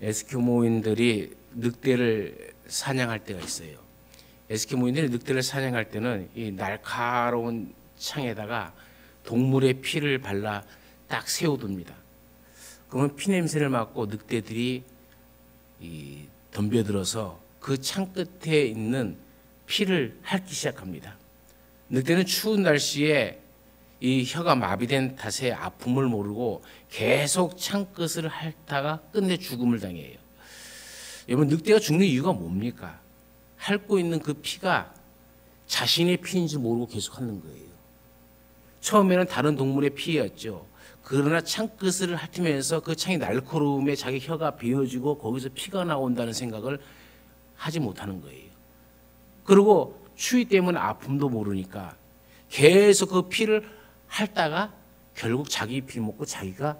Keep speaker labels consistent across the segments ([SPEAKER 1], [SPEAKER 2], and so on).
[SPEAKER 1] 에스키모인들이 늑대를 사냥할 때가 있어요. 에스키모인들이 늑대를 사냥할 때는 이 날카로운 창에다가 동물의 피를 발라 딱 세워둡니다. 그러면 피 냄새를 맡고 늑대들이 덤벼들어서 그 창 끝에 있는 피를 핥기 시작합니다. 늑대는 추운 날씨에 이 혀가 마비된 탓에 아픔을 모르고 계속 창 끝을 핥다가 끝내 죽음을 당해요. 여러분, 늑대가 죽는 이유가 뭡니까? 핥고 있는 그 피가 자신의 피인지 모르고 계속 핥는 거예요. 처음에는 다른 동물의 피였죠. 그러나 창 끝을 핥으면서 그 창의 날카로움에 자기 혀가 베어지고 거기서 피가 나온다는 생각을 하지 못하는 거예요. 그리고 추위 때문에 아픔도 모르니까 계속 그 피를 핥다가 결국 자기 피 먹고 자기가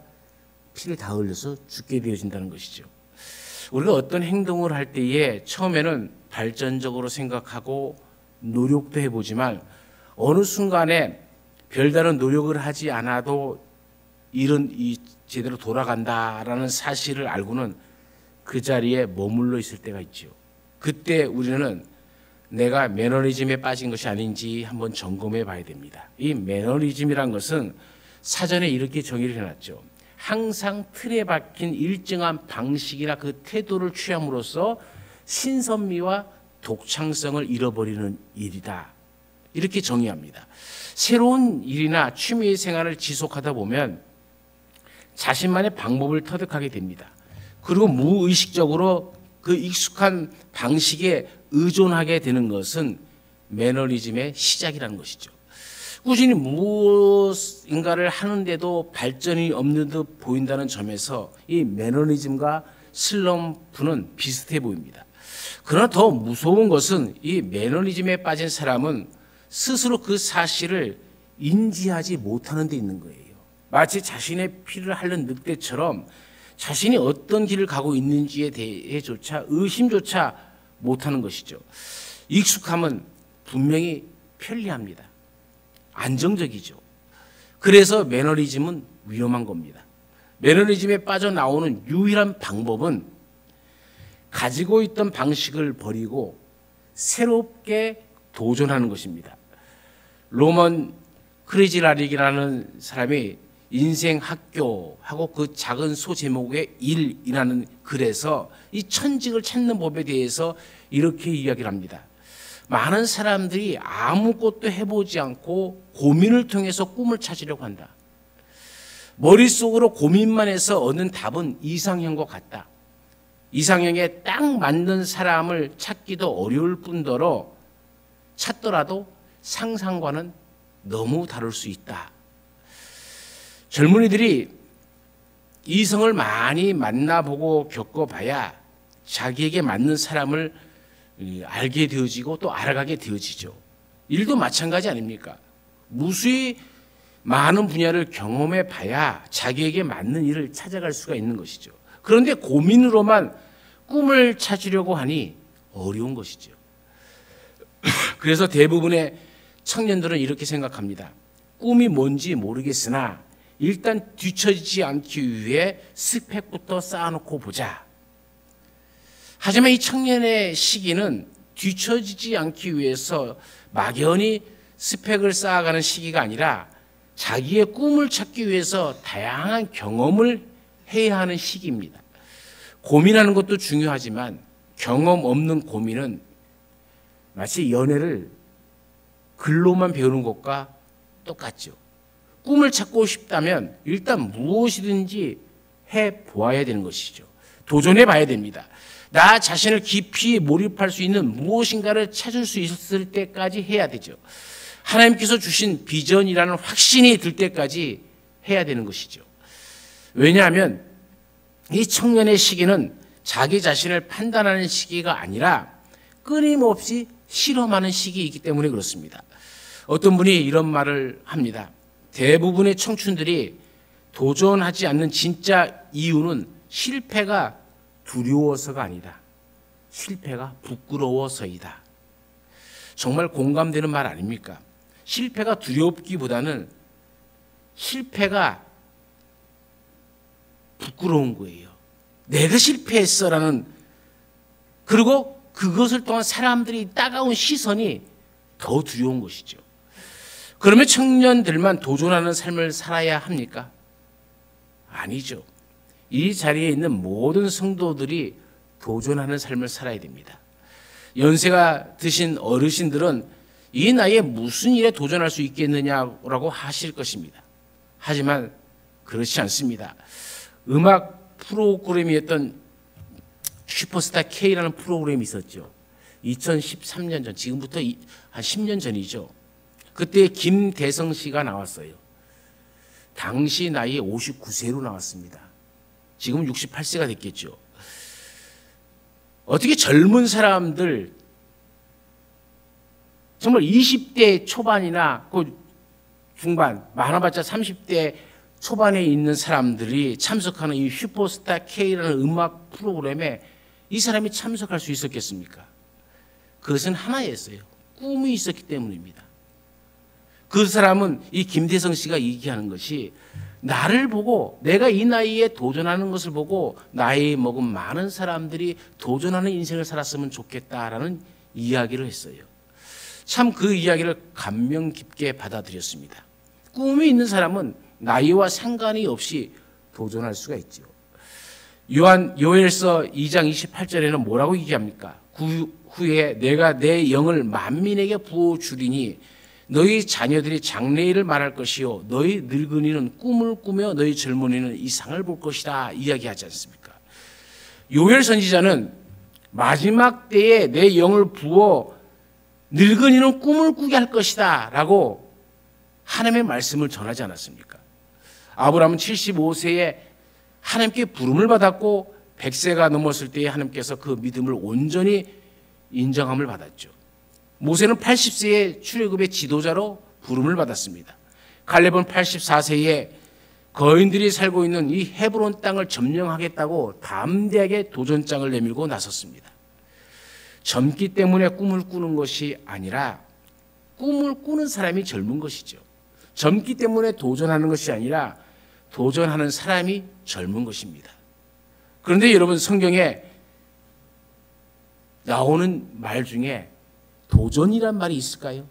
[SPEAKER 1] 피를 다 흘려서 죽게 되어진다는 것이죠. 우리가 어떤 행동을 할 때에 처음에는 발전적으로 생각하고 노력도 해보지만 어느 순간에 별다른 노력을 하지 않아도 일은 제대로 돌아간다라는 사실을 알고는 그 자리에 머물러 있을 때가 있죠. 그때 우리는 내가 매너리즘에 빠진 것이 아닌지 한번 점검해 봐야 됩니다. 이 매너리즘이란 것은 사전에 이렇게 정의를 해놨죠. 항상 틀에 박힌 일정한 방식이나 그 태도를 취함으로써 신선미와 독창성을 잃어버리는 일이다. 이렇게 정의합니다. 새로운 일이나 취미 생활을 지속하다 보면 자신만의 방법을 터득하게 됩니다. 그리고 무의식적으로 그 익숙한 방식에 의존하게 되는 것은 매너리즘의 시작이라는 것이죠. 꾸준히 무엇인가를 하는데도 발전이 없는 듯 보인다는 점에서 이 매너리즘과 슬럼프는 비슷해 보입니다. 그러나 더 무서운 것은 이 매너리즘에 빠진 사람은 스스로 그 사실을 인지하지 못하는 데 있는 거예요. 마치 자신의 피를 핥는 늑대처럼 자신이 어떤 길을 가고 있는지에 대해조차 의심조차 못하는 것이죠. 익숙함은 분명히 편리합니다. 안정적이죠. 그래서 매너리즘은 위험한 겁니다. 매너리즘에 빠져나오는 유일한 방법은 가지고 있던 방식을 버리고 새롭게 도전하는 것입니다. 로먼 크리지라릭이라는 사람이 인생 학교하고 그 작은 소제목의 일이라는 글에서 이 천직을 찾는 법에 대해서 이렇게 이야기를 합니다. 많은 사람들이 아무것도 해보지 않고 고민을 통해서 꿈을 찾으려고 한다. 머릿속으로 고민만 해서 얻는 답은 이상형과 같다. 이상형에 딱 맞는 사람을 찾기도 어려울 뿐더러 찾더라도 상상과는 너무 다를 수 있다. 젊은이들이 이성을 많이 만나보고 겪어봐야 자기에게 맞는 사람을 알게 되어지고 또 알아가게 되어지죠. 일도 마찬가지 아닙니까? 무수히 많은 분야를 경험해 봐야 자기에게 맞는 일을 찾아갈 수가 있는 것이죠. 그런데 고민으로만 꿈을 찾으려고 하니 어려운 것이죠. 그래서 대부분의 청년들은 이렇게 생각합니다. 꿈이 뭔지 모르겠으나 일단 뒤처지지 않기 위해 스펙부터 쌓아놓고 보자. 하지만 이 청년의 시기는 뒤처지지 않기 위해서 막연히 스펙을 쌓아가는 시기가 아니라 자기의 꿈을 찾기 위해서 다양한 경험을 해야 하는 시기입니다. 고민하는 것도 중요하지만 경험 없는 고민은 마치 연애를 글로만 배우는 것과 똑같죠. 꿈을 찾고 싶다면 일단 무엇이든지 해보아야 되는 것이죠. 도전해 봐야 됩니다. 나 자신을 깊이 몰입할 수 있는 무엇인가를 찾을 수 있을 때까지 해야 되죠. 하나님께서 주신 비전이라는 확신이 들 때까지 해야 되는 것이죠. 왜냐하면 이 청년의 시기는 자기 자신을 판단하는 시기가 아니라 끊임없이 실험하는 시기이기 때문에 그렇습니다. 어떤 분이 이런 말을 합니다. 대부분의 청춘들이 도전하지 않는 진짜 이유는 실패가 두려워서가 아니다. 실패가 부끄러워서이다. 정말 공감되는 말 아닙니까? 실패가 두렵기보다는 실패가 부끄러운 거예요. 내가 실패했어라는, 그리고 그것을 통한 사람들이 따가운 시선이 더 두려운 것이죠. 그러면 청년들만 도전하는 삶을 살아야 합니까? 아니죠. 이 자리에 있는 모든 성도들이 도전하는 삶을 살아야 됩니다. 연세가 드신 어르신들은 이 나이에 무슨 일에 도전할 수 있겠느냐라고 하실 것입니다. 하지만 그렇지 않습니다. 음악 프로그램이었던 슈퍼스타 K라는 프로그램이 있었죠. 2013년 전, 지금부터 한 10년 전이죠. 그때 김대성 씨가 나왔어요. 당시 나이 59세로 나왔습니다. 지금 68세가 됐겠죠. 어떻게 젊은 사람들, 정말 20대 초반이나 그 중반, 많아봤자 30대 초반에 있는 사람들이 참석하는 이 슈퍼스타 K라는 음악 프로그램에 이 사람이 참석할 수 있었겠습니까? 그것은 하나였어요. 꿈이 있었기 때문입니다. 그 사람은, 이 김대성 씨가 얘기하는 것이, 나를 보고, 내가 이 나이에 도전하는 것을 보고 나이 먹은 많은 사람들이 도전하는 인생을 살았으면 좋겠다라는 이야기를 했어요. 참 그 이야기를 감명 깊게 받아들였습니다. 꿈이 있는 사람은 나이와 상관이 없이 도전할 수가 있죠. 요엘서 2장 28절에는 뭐라고 얘기합니까? 그 후에 내가 내 영을 만민에게 부어주리니 너희 자녀들이 장래일을 말할 것이요 너희 늙은이는 꿈을 꾸며 너희 젊은이는 이상을 볼 것이다 이야기하지 않습니까? 요엘 선지자는 마지막 때에 내 영을 부어 늙은이는 꿈을 꾸게 할 것이다 라고 하나님의 말씀을 전하지 않았습니까? 아브라함은 75세에 하나님께 부름을 받았고 100세가 넘었을 때에 하나님께서 그 믿음을 온전히 인정함을 받았죠. 모세는 80세에 출애굽의 지도자로 부름을 받았습니다. 갈렙은 84세에 거인들이 살고 있는 이 헤브론 땅을 점령하겠다고 담대하게 도전장을 내밀고 나섰습니다. 젊기 때문에 꿈을 꾸는 것이 아니라 꿈을 꾸는 사람이 젊은 것이죠. 젊기 때문에 도전하는 것이 아니라 도전하는 사람이 젊은 것입니다. 그런데 여러분, 성경에 나오는 말 중에 도전이란 말이 있을까요?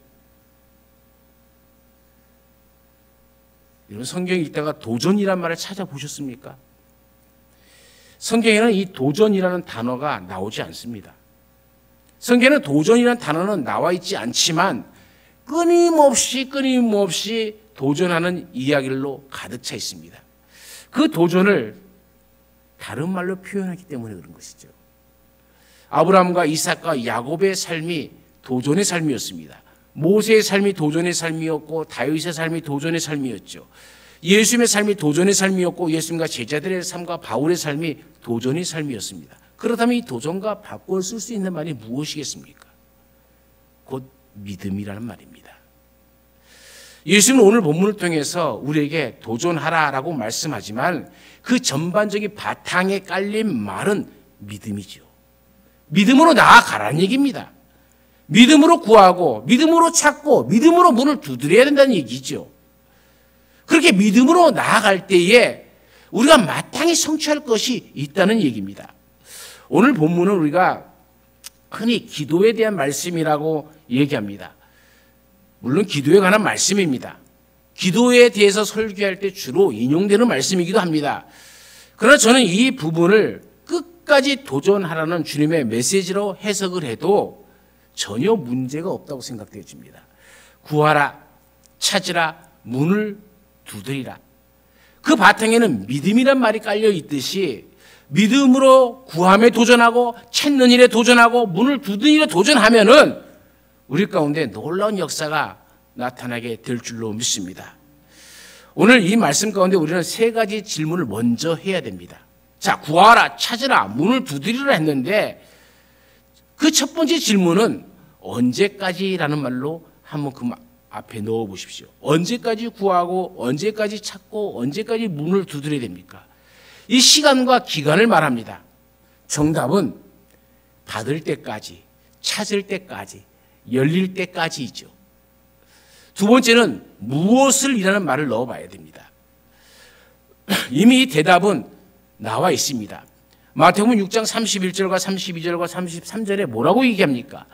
[SPEAKER 1] 여러분, 성경 읽다가 도전이란 말을 찾아보셨습니까? 성경에는 이 도전이라는 단어가 나오지 않습니다. 성경에는 도전이라는 단어는 나와 있지 않지만 끊임없이 도전하는 이야기들로 가득 차 있습니다. 그 도전을 다른 말로 표현하기 때문에 그런 것이죠. 아브라함과 이삭과 야곱의 삶이 도전의 삶이었습니다. 모세의 삶이 도전의 삶이었고 다윗의 삶이 도전의 삶이었죠. 예수님의 삶이 도전의 삶이었고 예수님과 제자들의 삶과 바울의 삶이 도전의 삶이었습니다. 그렇다면 이 도전과 바꿔 쓸 수 있는 말이 무엇이겠습니까? 곧 믿음이라는 말입니다. 예수님은 오늘 본문을 통해서 우리에게 도전하라라고 말씀하지만 그 전반적인 바탕에 깔린 말은 믿음이죠. 믿음으로 나아가라는 얘기입니다. 믿음으로 구하고 믿음으로 찾고 믿음으로 문을 두드려야 된다는 얘기죠. 그렇게 믿음으로 나아갈 때에 우리가 마땅히 성취할 것이 있다는 얘기입니다. 오늘 본문은 우리가 흔히 기도에 대한 말씀이라고 얘기합니다. 물론 기도에 관한 말씀입니다. 기도에 대해서 설교할 때 주로 인용되는 말씀이기도 합니다. 그러나 저는 이 부분을 끝까지 도전하라는 주님의 메시지로 해석을 해도 전혀 문제가 없다고 생각되어집니다. 구하라, 찾으라, 문을 두드리라. 그 바탕에는 믿음이란 말이 깔려 있듯이 믿음으로 구함에 도전하고 찾는 일에 도전하고 문을 두드리려 도전하면은 우리 가운데 놀라운 역사가 나타나게 될 줄로 믿습니다. 오늘 이 말씀 가운데 우리는 세 가지 질문을 먼저 해야 됩니다. 자, 구하라, 찾으라, 문을 두드리라 했는데 그 첫 번째 질문은 언제까지라는 말로 한번 그 앞에 넣어 보십시오. 언제까지 구하고 언제까지 찾고 언제까지 문을 두드려야 됩니까? 이 시간과 기간을 말합니다. 정답은 받을 때까지, 찾을 때까지, 열릴 때까지이죠. 두 번째는 무엇을 이라는 말을 넣어봐야 됩니다. 이미 대답은 나와 있습니다. 마태복음 6장 31절과 32절과 33절에 뭐라고 얘기합니까?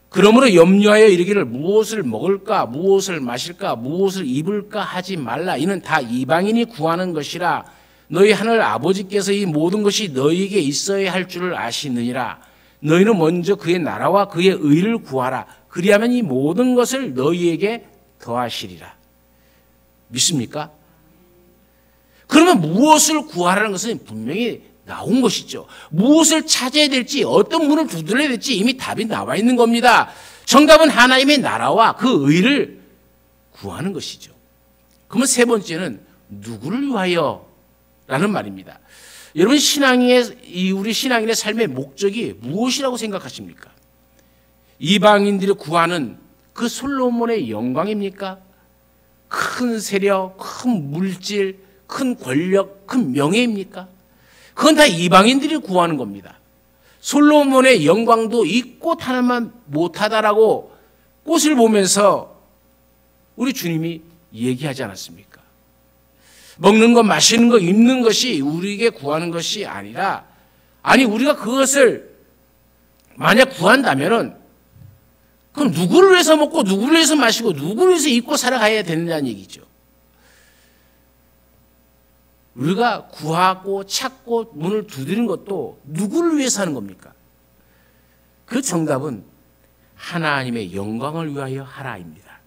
[SPEAKER 1] 그러므로 염려하여 이르기를 무엇을 먹을까 무엇을 마실까 무엇을 입을까 하지 말라. 이는 다 이방인이 구하는 것이라. 너희 하늘 아버지께서 이 모든 것이 너희에게 있어야 할 줄을 아시느니라. 너희는 먼저 그의 나라와 그의 의를 구하라. 그리하면 이 모든 것을 너희에게 더하시리라. 믿습니까? 그러면 무엇을 구하라는 것은 분명히 나온 것이죠. 무엇을 찾아야 될지 어떤 문을 두드려야 될지 이미 답이 나와 있는 겁니다. 정답은 하나님의 나라와 그 의를 구하는 것이죠. 그러면 세 번째는 누구를 위하여? 라는 말입니다. 여러분 우리 신앙인의 삶의 목적이 무엇이라고 생각하십니까? 이방인들이 구하는 그 솔로몬의 영광입니까? 큰 세력, 큰 물질, 큰 권력, 큰 명예입니까? 그건 다 이방인들이 구하는 겁니다. 솔로몬의 영광도 이 꽃 하나만 못하다라고 꽃을 보면서 우리 주님이 얘기하지 않았습니까? 먹는 것, 마시는 것, 입는 것이 우리에게 구하는 것이 아니라, 아니 우리가 그것을 만약 구한다면은 그럼 누구를 위해서 먹고 누구를 위해서 마시고 누구를 위해서 입고 살아가야 된다는 얘기죠. 우리가 구하고 찾고 문을 두드리는 것도 누구를 위해서 하는 겁니까? 그 정답은 하나님의 영광을 위하여 하라입니다.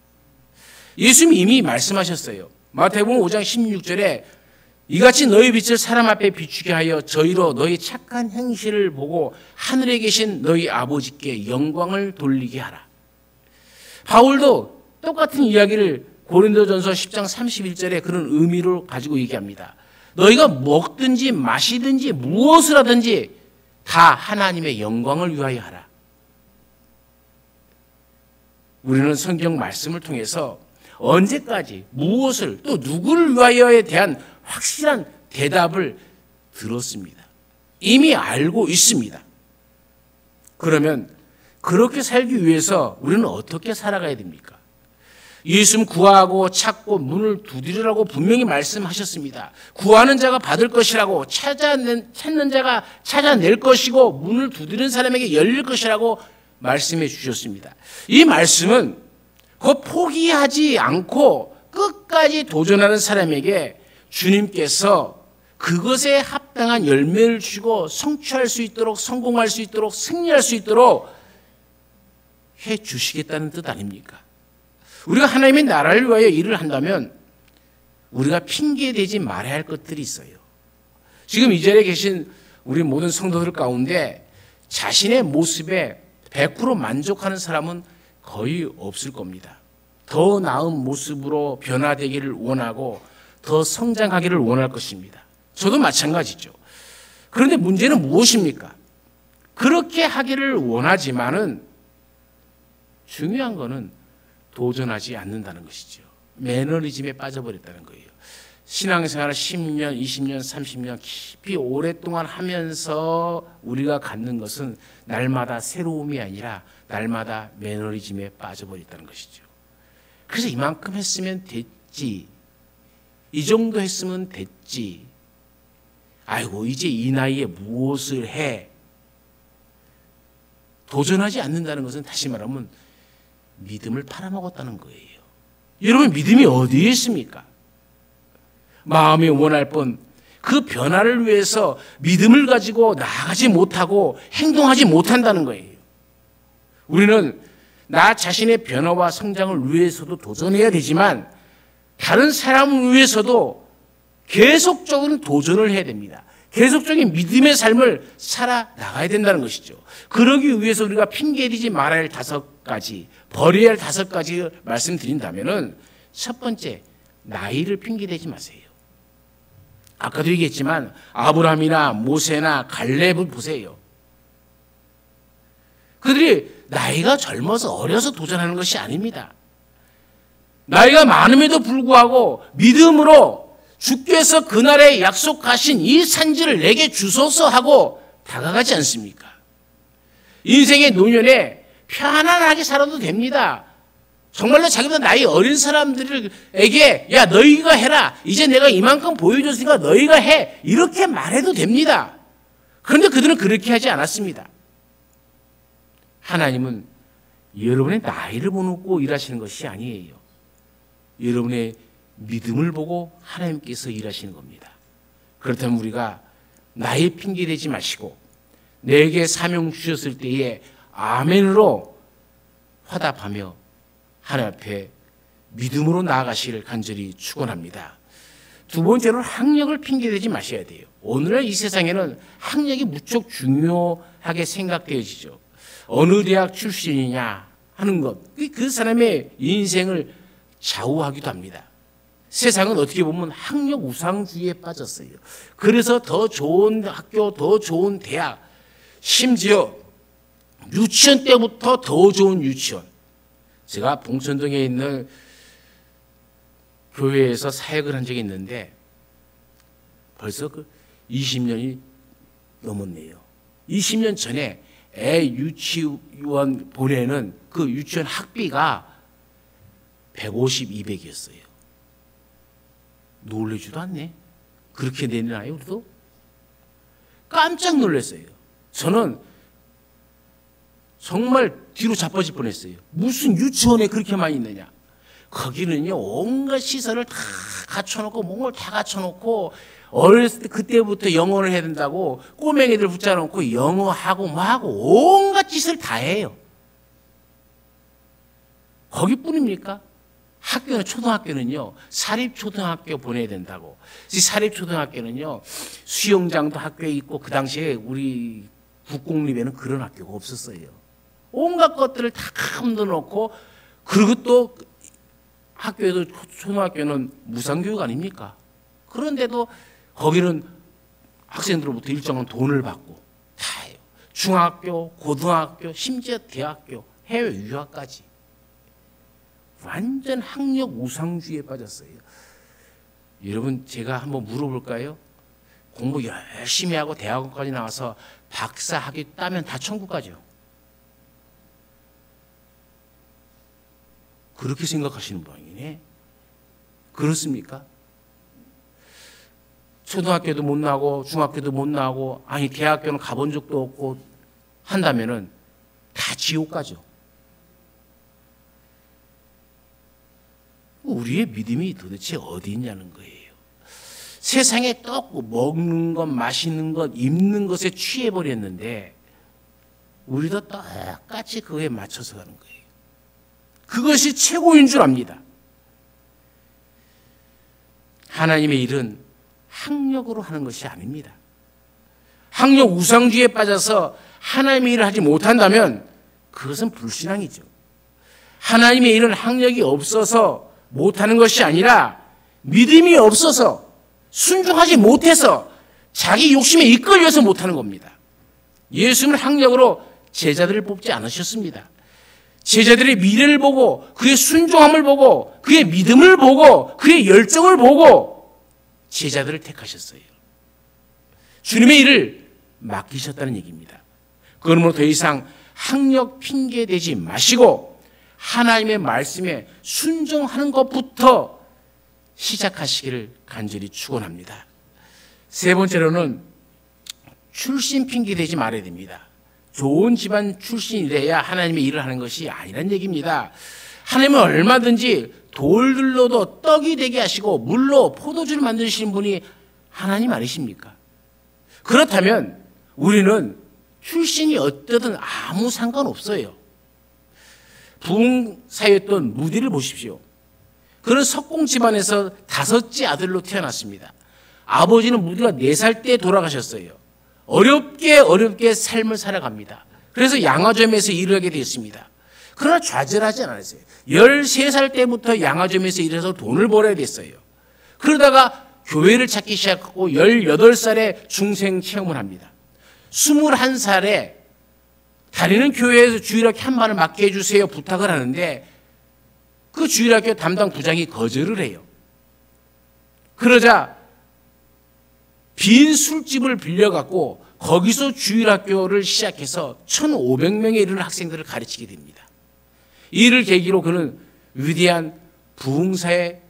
[SPEAKER 1] 예수님이 이미 말씀하셨어요. 마태복음 5장 16절에 이같이 너희 빛을 사람 앞에 비추게 하여 저희로 너희 착한 행실을 보고 하늘에 계신 너희 아버지께 영광을 돌리게 하라. 바울도 똑같은 이야기를 고린도전서 10장 31절에 그런 의미를 가지고 얘기합니다. 너희가 먹든지 마시든지 무엇을 하든지 다 하나님의 영광을 위하여 하라. 우리는 성경 말씀을 통해서 언제까지 무엇을 또 누구를 위하여에 대한 확실한 대답을 들었습니다. 이미 알고 있습니다. 그러면 그렇게 살기 위해서 우리는 어떻게 살아가야 됩니까? 예수님 구하고 찾고 문을 두드리라고 분명히 말씀하셨습니다. 구하는 자가 받을 것이라고, 찾는 자가 찾아낼 것이고 문을 두드리는 사람에게 열릴 것이라고 말씀해 주셨습니다. 이 말씀은 그 포기하지 않고 끝까지 도전하는 사람에게 주님께서 그것에 합당한 열매를 주고 성취할 수 있도록, 성공할 수 있도록, 승리할 수 있도록 해 주시겠다는 뜻 아닙니까? 우리가 하나님의 나라를 위하여 일을 한다면 우리가 핑계대지 말아야 할 것들이 있어요. 지금 이 자리에 계신 우리 모든 성도들 가운데 자신의 모습에 100% 만족하는 사람은 거의 없을 겁니다. 더 나은 모습으로 변화되기를 원하고 더 성장하기를 원할 것입니다. 저도 마찬가지죠. 그런데 문제는 무엇입니까? 그렇게 하기를 원하지만은 중요한 거는 도전하지 않는다는 것이죠. 매너리즘에 빠져버렸다는 거예요. 신앙생활을 10년, 20년, 30년 깊이 오랫동안 하면서 우리가 갖는 것은 날마다 새로움이 아니라 날마다 매너리즘에 빠져버렸다는 것이죠. 그래서 이만큼 했으면 됐지. 이 정도 했으면 됐지. 아이고 이제 이 나이에 무엇을 해. 도전하지 않는다는 것은 다시 말하면 믿음을 팔아먹었다는 거예요. 여러분 믿음이 어디에 있습니까? 마음이 원할 뿐 그 변화를 위해서 믿음을 가지고 나아가지 못하고 행동하지 못한다는 거예요. 우리는 나 자신의 변화와 성장을 위해서도 도전해야 되지만 다른 사람을 위해서도 계속적인 도전을 해야 됩니다. 계속적인 믿음의 삶을 살아나가야 된다는 것이죠. 그러기 위해서 우리가 핑계대지 말아야 할 5가지, 버려야 할 5가지 말씀드린다면은 첫 번째, 나이를 핑계대지 마세요. 아까도 얘기했지만 아브라함이나 모세나 갈렙을 보세요. 그들이 나이가 젊어서 어려서 도전하는 것이 아닙니다. 나이가 많음에도 불구하고 믿음으로 주께서 그날에 약속하신 이 산지를 내게 주소서 하고 다가가지 않습니까? 인생의 노년에 편안하게 살아도 됩니다. 정말로 자기보다 나이 어린 사람들에게 야 너희가 해라. 이제 내가 이만큼 보여줬으니까 너희가 해. 이렇게 말해도 됩니다. 그런데 그들은 그렇게 하지 않았습니다. 하나님은 여러분의 나이를 보고 일하시는 것이 아니에요. 여러분의 믿음을 보고 하나님께서 일하시는 겁니다. 그렇다면 우리가 나이 핑계 대지 마시고 내게 사명 주셨을 때에 아멘으로 화답하며 하나님 앞에 믿음으로 나아가시기를 간절히 축원합니다. 두 번째로는 학력을 핑계 대지 마셔야 돼요. 오늘날 이 세상에는 학력이 무척 중요하게 생각되어지죠. 어느 대학 출신이냐 하는 것, 그 사람의 인생을 좌우하기도 합니다. 세상은 어떻게 보면 학력 우상주의에 빠졌어요. 그래서 더 좋은 학교, 더 좋은 대학, 심지어 유치원 때부터 더 좋은 유치원. 제가 봉천동에 있는 교회에서 사역을 한 적이 있는데 벌써 20년이 넘었네요. 20년 전에 애 유치원 보내는 그 유치원 학비가 150, 200이었어요. 놀래지도 않네. 그렇게 내나요, 우리도? 깜짝 놀랐어요. 저는 정말 뒤로 자빠질 뻔했어요. 무슨 유치원에 그렇게 많이 있느냐. 거기는요, 온갖 시설을 다 갖춰놓고, 뭔가를 다 갖춰놓고, 어렸을 때 그때부터 영어를 해야 된다고 꼬맹이들 붙잡아놓고 영어하고 뭐하고 온갖 짓을 다 해요. 거기뿐입니까? 학교는, 초등학교는요, 사립초등학교 보내야 된다고. 사립초등학교는요, 수영장도 학교에 있고, 그 당시에 우리 국공립에는 그런 학교가 없었어요. 온갖 것들을 다 만들어놓고, 그리고 또 학교에도, 초등학교는 무상교육 아닙니까? 그런데도 거기는 학생들로부터 일정한 돈을 받고 다 해요. 중학교, 고등학교, 심지어 대학교, 해외 유학까지. 완전 학력 우상주의에 빠졌어요. 여러분, 제가 한번 물어볼까요? 공부 열심히 하고 대학원까지 나와서 박사 학위 따면 다 천국 가죠. 그렇게 생각하시는 모양이네. 그렇습니까? 초등학교도 못 나오고 중학교도 못 나오고, 아니 대학교는 가본 적도 없고 한다면은 다 지옥 가죠. 우리의 믿음이 도대체 어디 있냐는 거예요. 세상에 떡 먹는 것, 마시는 것, 입는 것에 취해버렸는데 우리도 똑같이 그거에 맞춰서 가는 거예요. 그것이 최고인 줄 압니다. 하나님의 일은 학력으로 하는 것이 아닙니다. 학력 우상주의에 빠져서 하나님의 일을 하지 못한다면 그것은 불신앙이죠. 하나님의 일은 학력이 없어서 못하는 것이 아니라 믿음이 없어서, 순종하지 못해서, 자기 욕심에 이끌려서 못하는 겁니다. 예수님은 학력으로 제자들을 뽑지 않으셨습니다. 제자들의 미래를 보고, 그의 순종함을 보고, 그의 믿음을 보고, 그의 열정을 보고 제자들을 택하셨어요. 주님의 일을 맡기셨다는 얘기입니다. 그러므로 더 이상 학력 핑계 대지 마시고 하나님의 말씀에 순종하는 것부터 시작하시기를 간절히 축원합니다. 세 번째로는 출신 핑계 대지 말아야 됩니다. 좋은 집안 출신이래야 하나님의 일을 하는 것이 아니란 얘기입니다. 하나님은 얼마든지 돌들로도 떡이 되게 하시고 물로 포도주를 만드시는 분이 하나님 아니십니까? 그렇다면 우리는 출신이 어떠든 아무 상관없어요. 부흥사였던 무디를 보십시오. 그는 석공 집안에서 다섯째 아들로 태어났습니다. 아버지는 무디가 4살 때 돌아가셨어요. 어렵게 삶을 살아갑니다. 그래서 양화점에서 일을 하게 되었습니다. 그러나 좌절하지 않았어요. 13살 때부터 양화점에서 일해서 돈을 벌어야 됐어요. 그러다가 교회를 찾기 시작하고 18살에 중생 체험을 합니다. 21살에 다니는 교회에서 주일학교 한 반을 맡게 해주세요 부탁을 하는데 그 주일학교 담당 부장이 거절을 해요. 그러자 빈 술집을 빌려갖고 거기서 주일학교를 시작해서 1,500명에 이르는 학생들을 가르치게 됩니다. 이를 계기로 그는 위대한 부흥사의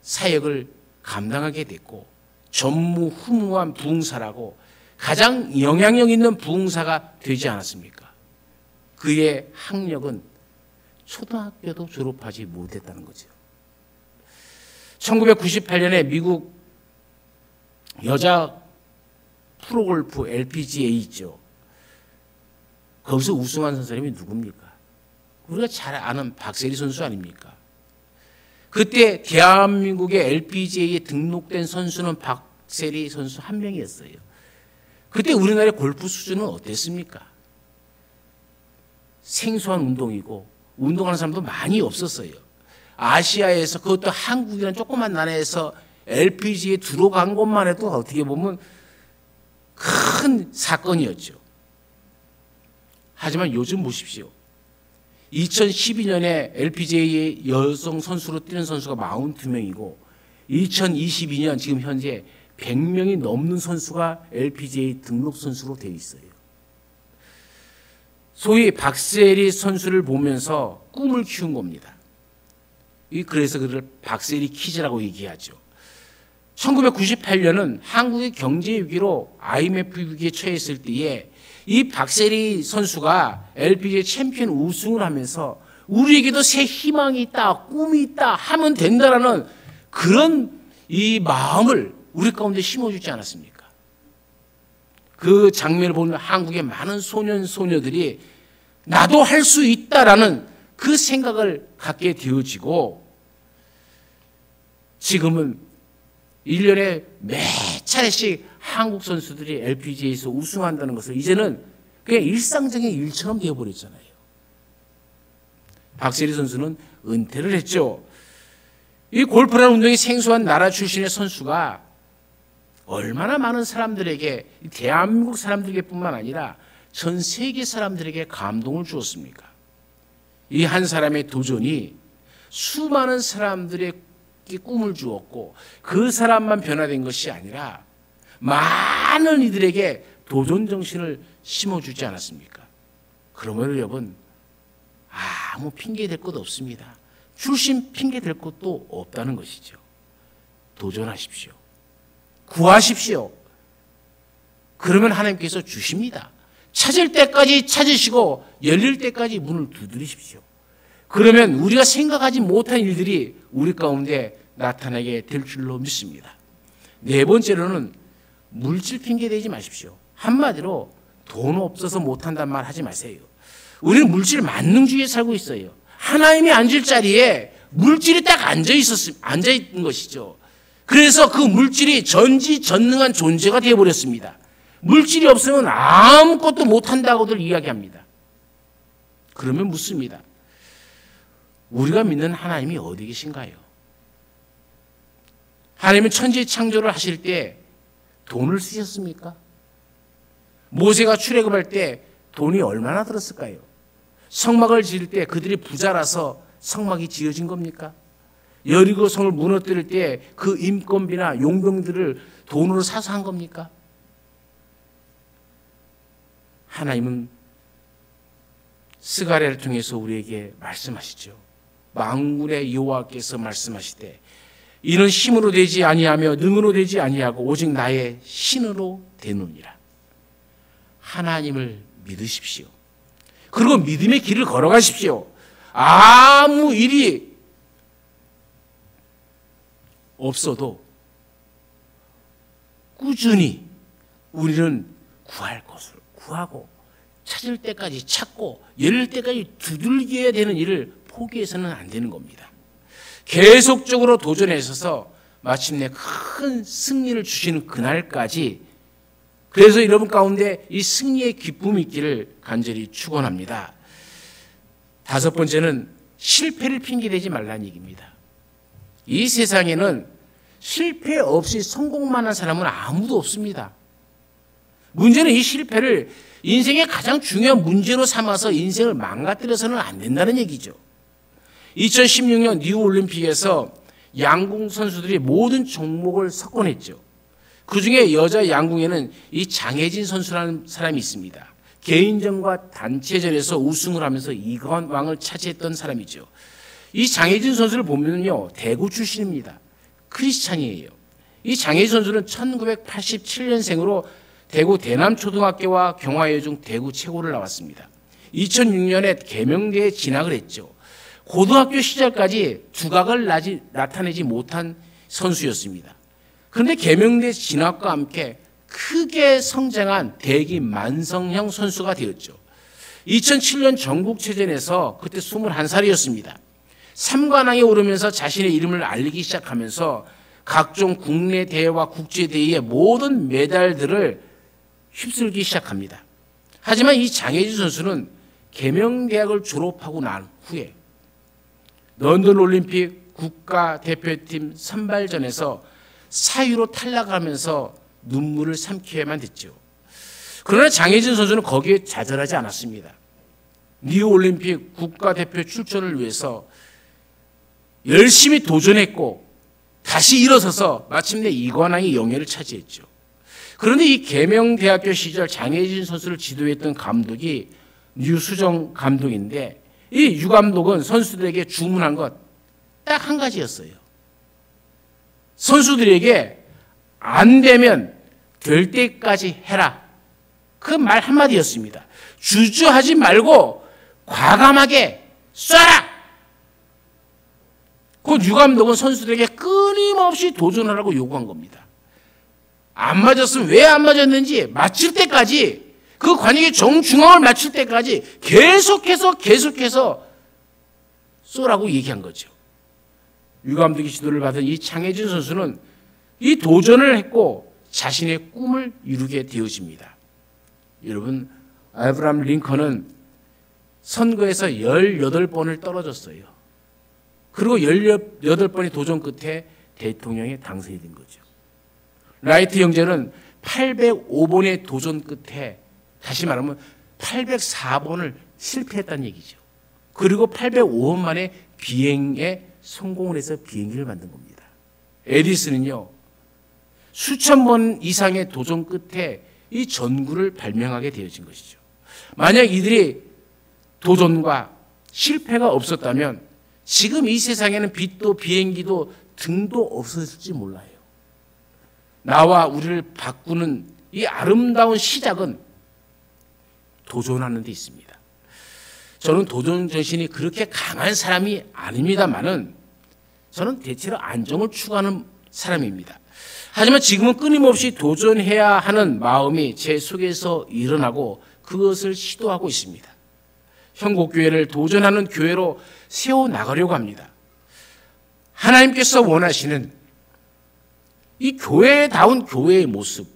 [SPEAKER 1] 사역을 감당하게 됐고 전무후무한 부흥사라고 가장 영향력 있는 부흥사가 되지 않았습니까? 그의 학력은 초등학교도 졸업하지 못했다는 거죠. 1998년에 미국 여자 프로골프 LPGA 있죠. 거기서 우승한 사람이 누굽니까? 우리가 잘 아는 박세리 선수 아닙니까? 그때 대한민국의 LPGA에 등록된 선수는 박세리 선수 한 명이었어요. 그때 우리나라의 골프 수준은 어땠습니까? 생소한 운동이고 운동하는 사람도 많이 없었어요. 아시아에서 그것도 한국이라는 조그만 나라에서 LPGA에 들어간 것만 해도 어떻게 보면 큰 사건이었죠. 하지만 요즘 보십시오. 2012년에 LPGA 여성 선수로 뛰는 선수가 42명이고 2022년 지금 현재 100명이 넘는 선수가 LPGA 등록 선수로 되어 있어요. 소위 박세리 선수를 보면서 꿈을 키운 겁니다. 그래서 그를 박세리 퀴즈라고 얘기하죠. 1998년은 한국의 경제 위기로 IMF 위기에 처했을 때에 이 박세리 선수가 LPGA 챔피언 우승을 하면서 우리에게도 새 희망이 있다, 꿈이 있다 하면 된다라는 그런 이 마음을 우리 가운데 심어주지 않았습니까? 그 장면을 보면 한국의 많은 소년, 소녀들이 나도 할 수 있다라는 그 생각을 갖게 되어지고 지금은 1년에 몇 차례씩 한국 선수들이 LPGA에서 우승한다는 것을 이제는 그냥 일상적인 일처럼 되어버렸잖아요. 박세리 선수는 은퇴를 했죠. 이 골프라는 운동이 생소한 나라 출신의 선수가 얼마나 많은 사람들에게 대한민국 사람들에게 뿐만 아니라 전 세계 사람들에게 감동을 주었습니까? 이 한 사람의 도전이 수많은 사람들의 꿈을 주었고 그 사람만 변화된 것이 아니라 많은 이들에게 도전 정신을 심어주지 않았습니까? 그러면 여러분 아무 핑계 댈 것 없습니다. 출신 핑계 댈 것도 없다는 것이죠. 도전하십시오. 구하십시오. 그러면 하나님께서 주십니다. 찾을 때까지 찾으시고 열릴 때까지 문을 두드리십시오. 그러면 우리가 생각하지 못한 일들이 우리 가운데 나타나게 될 줄로 믿습니다. 네 번째로는 물질 핑계 대지 마십시오. 한마디로 돈 없어서 못한단 말 하지 마세요. 우리는 물질 만능주의에 살고 있어요. 하나님이 앉을 자리에 물질이 딱 앉아 있는 것이죠. 그래서 그 물질이 전지전능한 존재가 되어버렸습니다. 물질이 없으면 아무것도 못한다고들 이야기합니다. 그러면 묻습니다. 우리가 믿는 하나님이 어디 계신가요? 하나님은 천지 창조를 하실 때 돈을 쓰셨습니까? 모세가 출애굽할 때 돈이 얼마나 들었을까요? 성막을 지을 때 그들이 부자라서 성막이 지어진 겁니까? 여리고 성을 무너뜨릴 때 그 인건비나 용병들을 돈으로 사서 한 겁니까? 하나님은 스가랴를 통해서 우리에게 말씀하시죠. 만군의 여호와께서 말씀하시되 이는 힘으로 되지 아니하며 능으로 되지 아니하고 오직 나의 신으로 되느니라. 하나님을 믿으십시오. 그리고 믿음의 길을 걸어가십시오. 아무 일이 없어도 꾸준히 우리는 구할 것을 구하고 찾을 때까지 찾고 열릴 때까지 두들겨야 되는 일을 포기해서는 안 되는 겁니다. 계속적으로 도전해서 마침내 큰 승리를 주시는 그날까지 그래서 여러분 가운데 이 승리의 기쁨이 있기를 간절히 축원합니다. 다섯 번째는 실패를 핑계대지 말라는 얘기입니다. 이 세상에는 실패 없이 성공만 한 사람은 아무도 없습니다. 문제는 이 실패를 인생의 가장 중요한 문제로 삼아서 인생을 망가뜨려서는 안 된다는 얘기죠. 2016년 리우올림픽에서 양궁 선수들이 모든 종목을 석권했죠. 그중에 여자 양궁에는 이 장혜진 선수라는 사람이 있습니다. 개인전과 단체전에서 우승을 하면서 이관왕을 차지했던 사람이죠. 이 장혜진 선수를 보면요, 대구 출신입니다. 크리스찬이에요. 이 장혜진 선수는 1987년생으로 대구 대남초등학교와 경화여중 중 대구 최고를 나왔습니다. 2006년에 계명대에 진학을 했죠. 고등학교 시절까지 두각을 나타내지 못한 선수였습니다. 그런데 계명대 진학과 함께 크게 성장한 대기 만성형 선수가 되었죠. 2007년 전국체전에서 그때 21살이었습니다. 3관왕에 오르면서 자신의 이름을 알리기 시작하면서 각종 국내 대회와 국제대회의 모든 메달들을 휩쓸기 시작합니다. 하지만 이 장혜진 선수는 계명대학을 졸업하고 난 후에 런던 올림픽 국가대표팀 선발전에서 사유로 탈락하면서 눈물을 삼켜야만 됐죠. 그러나 장혜진 선수는 거기에 좌절하지 않았습니다. 리우 올림픽 국가대표 출전을 위해서 열심히 도전했고 다시 일어서서 마침내 이관왕의 영예를 차지했죠. 그런데 이 계명대학교 시절 장혜진 선수를 지도했던 감독이 류수정 감독인데 이 유 감독은 선수들에게 주문한 것 딱 한 가지였어요. 선수들에게 안 되면 될 때까지 해라. 그 말 한마디였습니다. 주저하지 말고 과감하게 쏴라. 그 유 감독은 선수들에게 끊임없이 도전하라고 요구한 겁니다. 안 맞았으면 왜 안 맞았는지 맞출 때까지 그 관역의 정중앙을 맞출 때까지 계속해서 쏘라고 얘기한 거죠. 유 감독의 지도를 받은 이 장혜진 선수는 이 도전을 했고 자신의 꿈을 이루게 되어집니다. 여러분, 아브라함 링컨은 선거에서 18번을 떨어졌어요. 그리고 18번의 도전 끝에 대통령에 당선이 된 거죠. 라이트 형제는 805번의 도전 끝에 다시 말하면 804번을 실패했다는 얘기죠. 그리고 805번 만에 비행에 성공을 해서 비행기를 만든 겁니다. 에디슨은요, 수천 번 이상의 도전 끝에 이 전구를 발명하게 되어진 것이죠. 만약 이들이 도전과 실패가 없었다면 지금 이 세상에는 빛도 비행기도 등도 없었을지 몰라요. 나와 우리를 바꾸는 이 아름다운 시작은 도전하는 데 있습니다. 저는 도전 정신이 그렇게 강한 사람이 아닙니다만은 저는 대체로 안정을 추구하는 사람입니다. 하지만 지금은 끊임없이 도전해야 하는 마음이 제 속에서 일어나고 그것을 시도하고 있습니다. 형곡교회를 도전하는 교회로 세워나가려고 합니다. 하나님께서 원하시는 이 교회다운 교회의 모습,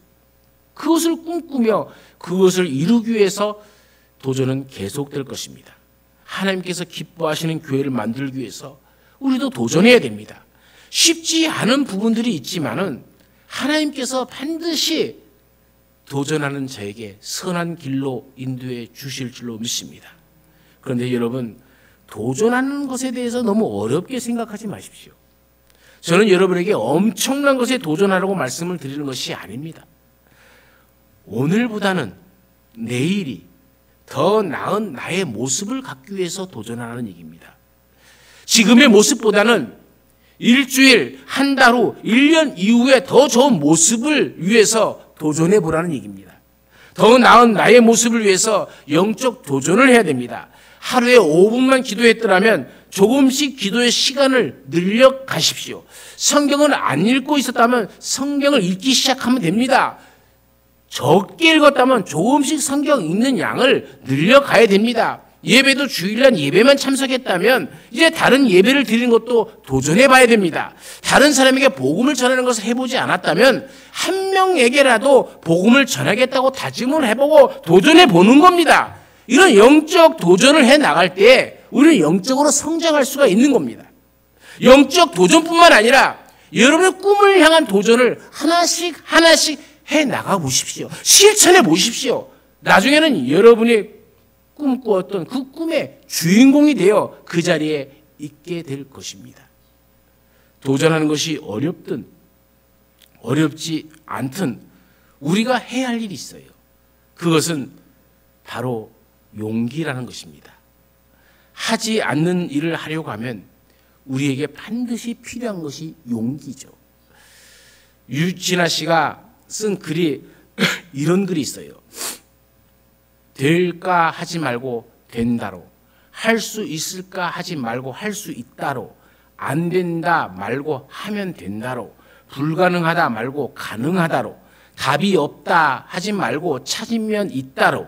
[SPEAKER 1] 그것을 꿈꾸며 그것을 이루기 위해서 도전은 계속될 것입니다. 하나님께서 기뻐하시는 교회를 만들기 위해서 우리도 도전해야 됩니다. 쉽지 않은 부분들이 있지만은 하나님께서 반드시 도전하는 자에게 선한 길로 인도해 주실 줄로 믿습니다. 그런데 여러분, 도전하는 것에 대해서 너무 어렵게 생각하지 마십시오. 저는 여러분에게 엄청난 것에 도전하라고 말씀을 드리는 것이 아닙니다. 오늘보다는 내일이 더 나은 나의 모습을 갖기 위해서 도전하는 얘기입니다. 지금의 모습보다는 일주일, 한 달 후, 1년 이후에 더 좋은 모습을 위해서 도전해 보라는 얘기입니다. 더 나은 나의 모습을 위해서 영적 도전을 해야 됩니다. 하루에 5분만 기도했더라면 조금씩 기도의 시간을 늘려 가십시오. 성경을 안 읽고 있었다면 성경을 읽기 시작하면 됩니다. 적게 읽었다면 조금씩 성경 읽는 양을 늘려가야 됩니다. 예배도 주일날 예배만 참석했다면 이제 다른 예배를 드리는 것도 도전해 봐야 됩니다. 다른 사람에게 복음을 전하는 것을 해보지 않았다면 한 명에게라도 복음을 전하겠다고 다짐을 해보고 도전해 보는 겁니다. 이런 영적 도전을 해 나갈 때 우리는 영적으로 성장할 수가 있는 겁니다. 영적 도전뿐만 아니라 여러분의 꿈을 향한 도전을 하나씩 해 나가 보십시오. 실천해 보십시오. 나중에는 여러분이 꿈꾸었던 그 꿈의 주인공이 되어 그 자리에 있게 될 것입니다. 도전하는 것이 어렵든 어렵지 않든 우리가 해야 할 일이 있어요. 그것은 바로 용기라는 것입니다. 하지 않는 일을 하려고 하면 우리에게 반드시 필요한 것이 용기죠. 유진아 씨가 쓴 글이 이런 글이 있어요. 될까 하지 말고 된다로, 할 수 있을까 하지 말고 할 수 있다로, 안 된다 말고 하면 된다로, 불가능하다 말고 가능하다로, 답이 없다 하지 말고 찾으면 있다로,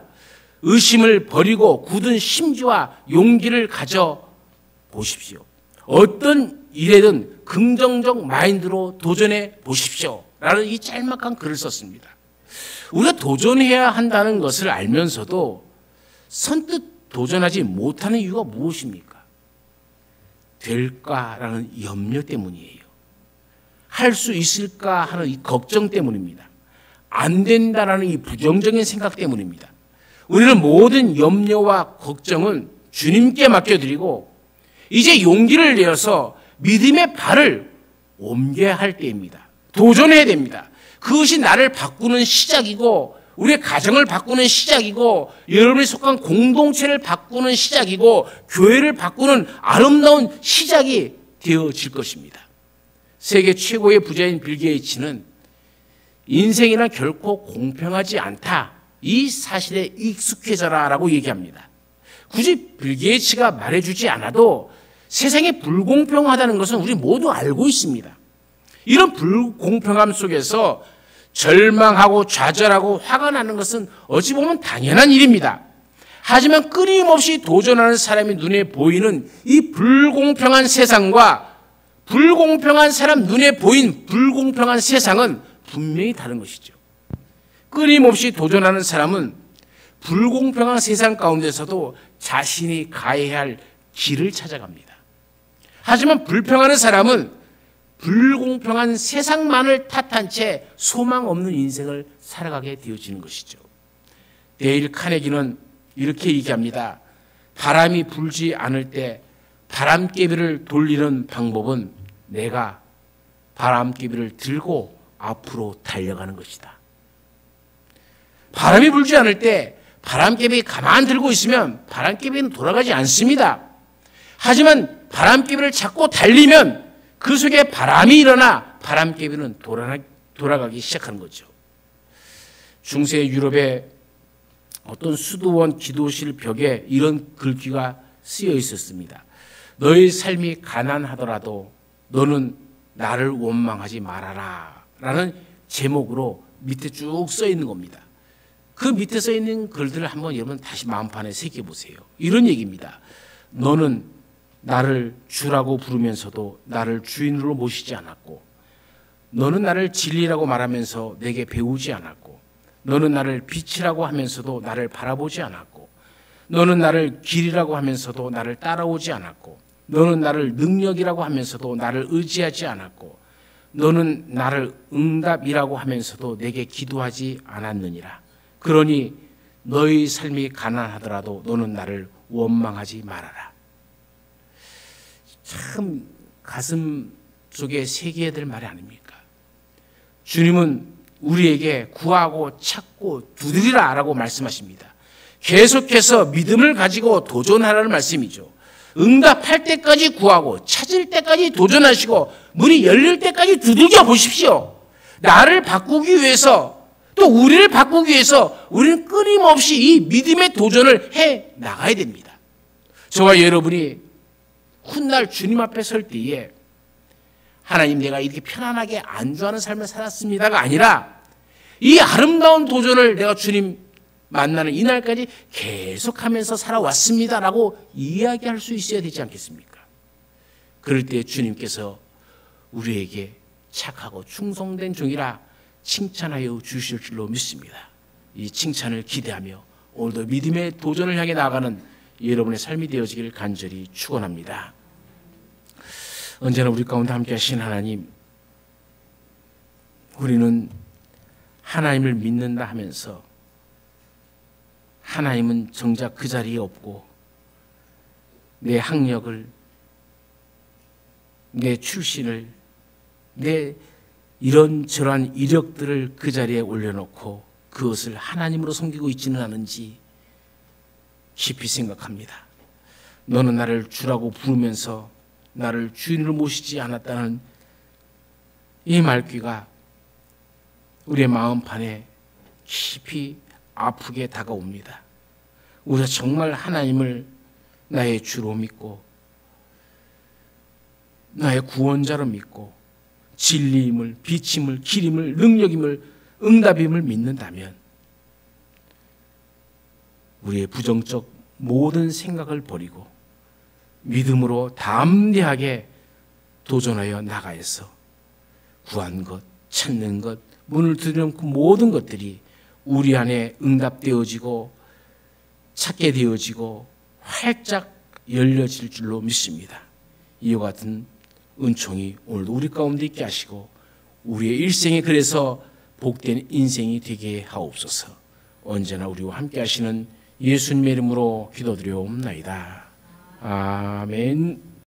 [SPEAKER 1] 의심을 버리고 굳은 심지와 용기를 가져 보십시오. 어떤 일에든 긍정적 마인드로 도전해 보십시오. 라는 이 짤막한 글을 썼습니다. 우리가 도전해야 한다는 것을 알면서도 선뜻 도전하지 못하는 이유가 무엇입니까? 될까라는 염려 때문이에요. 할 수 있을까 하는 이 걱정 때문입니다. 안 된다라는 이 부정적인 생각 때문입니다. 우리는 모든 염려와 걱정은 주님께 맡겨드리고 이제 용기를 내어서 믿음의 발을 옮겨야 할 때입니다. 도전해야 됩니다. 그것이 나를 바꾸는 시작이고 우리의 가정을 바꾸는 시작이고 여러분이 속한 공동체를 바꾸는 시작이고 교회를 바꾸는 아름다운 시작이 되어질 것입니다. 세계 최고의 부자인 빌 게이츠는 인생이란 결코 공평하지 않다. 이 사실에 익숙해져라라고 얘기합니다. 굳이 빌 게이츠가 말해주지 않아도 세상이 불공평하다는 것은 우리 모두 알고 있습니다. 이런 불공평함 속에서 절망하고 좌절하고 화가 나는 것은 어찌 보면 당연한 일입니다. 하지만 끊임없이 도전하는 사람이 눈에 보이는 이 불공평한 세상과 불공평한 사람 눈에 보인 불공평한 세상은 분명히 다른 것이죠. 끊임없이 도전하는 사람은 불공평한 세상 가운데서도 자신이 가야 할 길을 찾아갑니다. 하지만 불평하는 사람은 불공평한 세상만을 탓한 채 소망 없는 인생을 살아가게 되어지는 것이죠. 데일 카네기는 이렇게 얘기합니다. 바람이 불지 않을 때 바람개비를 돌리는 방법은 내가 바람개비를 들고 앞으로 달려가는 것이다. 바람이 불지 않을 때 바람개비 가만 들고 있으면 바람개비는 돌아가지 않습니다. 하지만 바람개비를 잡고 달리면 그 속에 바람이 일어나 바람개비는 돌아가기 시작하는 거죠. 중세 유럽의 어떤 수도원 기도실 벽에 이런 글귀가 쓰여 있었습니다. 너의 삶이 가난하더라도 너는 나를 원망하지 말아라 라는 제목으로 밑에 쭉 써 있는 겁니다. 그 밑에 써 있는 글들을 한번 여러분 다시 마음판에 새겨보세요. 이런 얘기입니다. 너는 나를 주라고 부르면서도 나를 주인으로 모시지 않았고, 너는 나를 진리라고 말하면서 내게 배우지 않았고, 너는 나를 빛이라고 하면서도 나를 바라보지 않았고, 너는 나를 길이라고 하면서도 나를 따라오지 않았고, 너는 나를 능력이라고 하면서도 나를 의지하지 않았고, 너는 나를 응답이라고 하면서도 내게 기도하지 않았느니라. 그러니 너의 삶이 가난하더라도 너는 나를 원망하지 말아라. 참 가슴 속에 새겨야 될 말이 아닙니까? 주님은 우리에게 구하고 찾고 두드리라 라고 말씀하십니다. 계속해서 믿음을 가지고 도전하라는 말씀이죠. 응답할 때까지 구하고 찾을 때까지 도전하시고 문이 열릴 때까지 두들겨 보십시오. 나를 바꾸기 위해서 또 우리를 바꾸기 위해서 우리는 끊임없이 이 믿음의 도전을 해 나가야 됩니다. 저와 여러분이 훗날 주님 앞에 설 때에 하나님 내가 이렇게 편안하게 안주하는 삶을 살았습니다가 아니라 이 아름다운 도전을 내가 주님 만나는 이날까지 계속하면서 살아왔습니다라고 이야기할 수 있어야 되지 않겠습니까? 그럴 때 주님께서 우리에게 착하고 충성된 종이라 칭찬하여 주실 줄로 믿습니다. 이 칭찬을 기대하며 오늘도 믿음의 도전을 향해 나아가는 여러분의 삶이 되어지기를 간절히 축원합니다. 언제나 우리 가운데 함께 하신 하나님, 우리는 하나님을 믿는다 하면서 하나님은 정작 그 자리에 없고 내 학력을, 내 출신을, 내 이런저런 이력들을 그 자리에 올려놓고 그것을 하나님으로 섬기고 있지는 않은지 깊이 생각합니다. 너는 나를 주라고 부르면서 나를 주인으로 모시지 않았다는 이 말귀가 우리의 마음판에 깊이 아프게 다가옵니다. 우리가 정말 하나님을 나의 주로 믿고 나의 구원자로 믿고 진리임을, 빛임을, 길임을, 능력임을, 응답임을 믿는다면 우리의 부정적 모든 생각을 버리고 믿음으로 담대하게 도전하여 나가서 구한 것, 찾는 것, 문을 두드리는 그 모든 것들이 우리 안에 응답되어지고 찾게 되어지고 활짝 열려질 줄로 믿습니다. 이와 같은 은총이 오늘도 우리 가운데 있게 하시고 우리의 일생에 그래서 복된 인생이 되게 하옵소서. 언제나 우리와 함께 하시는 예수님의 이름으로 기도드려옵나이다. 아멘.